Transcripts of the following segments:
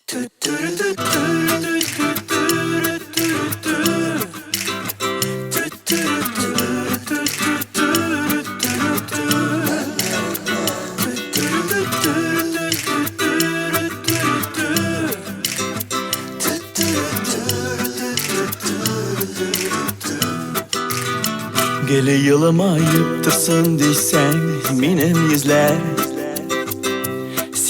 Gele yılım ayıptırsın deysen minem yüzler,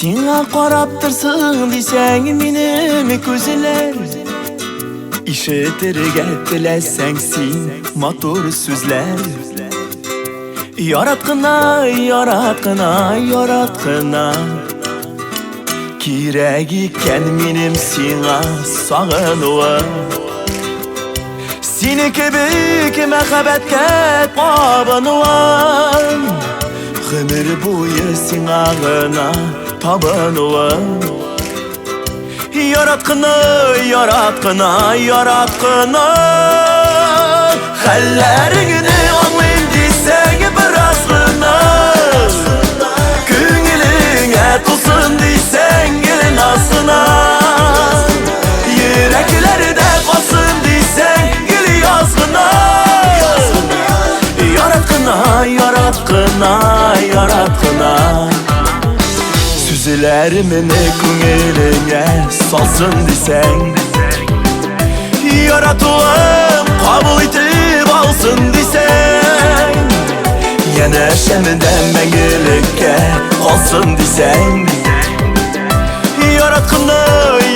Sina qaraptırsın deysen minem gözler. İşitirge tilesengsin matur sözler. Yaratqına, yaratqına, yaratqına, Kirek iken menim sina sağınıva. Seni kebek mehabetke tabanıvan, Ömür boyu sinağına tabanıvan. Yaratqına, yaratqına, yaratqına, Hallerini anlayım deysen birazgına, Köngülüne tulsun deysen gelin aslına, Yüreklerde kalsın deysen gel yazgına. Yaratqına, yaratqına, yaratqına, Süzülerimini köngülüne salsın deysen, Yaratılan kabul etip alsın deysen, Yine şemiden mengülükке kalsın deysen, Yaratqına,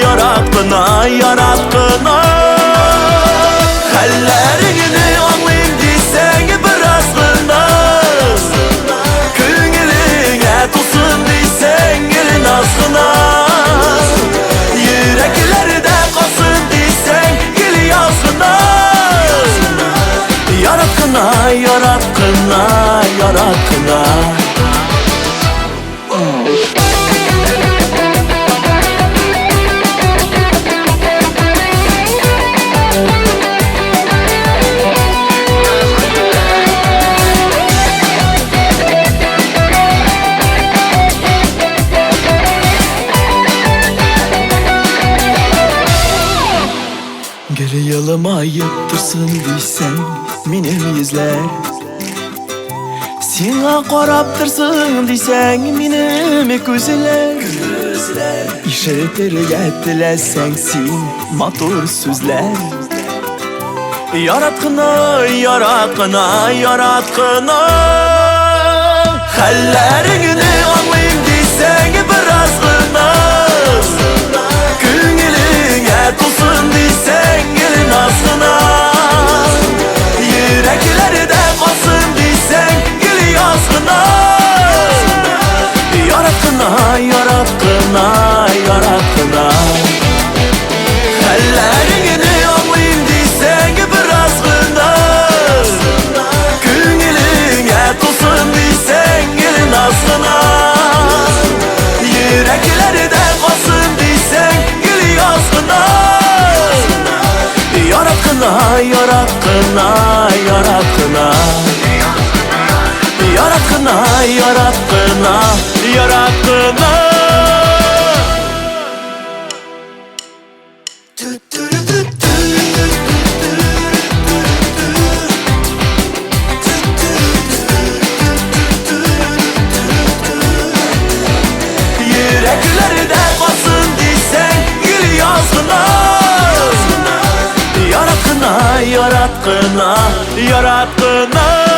yaratqına, yaratqına, Hallerini anlayım deysen birazgına, Köngülüne tulsun deysen gelin aslına, Yüreklerde kalsın deysen gel yazgına. Yaratqına, yaratqına, yaratqına, Gele yılım ayıptırsın deysen minem yüzler, Sina qaraptırsın deysen minem gözler. İşitirge tilesengsin matur sözler. Yaratqına, yaratqına, yaratqına, Hallerini anlayım deysen birazgına, Köngülüne tulsun deysen gelin aslına, Yüreklerde kalsın deysen gel yazgına. Yaratqına, yaratqına, yaratqına, Hallerini anlayım deysen birazgına, Köngülüne tulsun deysen gelin aslına, Yüreklerde kalsın deysen gel yazgına. Yaratqına, yaratqına, yaratqına, Yaratqına, yaratqına, yaratqına. Yüreklerde kalsın deysen gel yazgına. Yaratqına, yaratqına, yaratqına.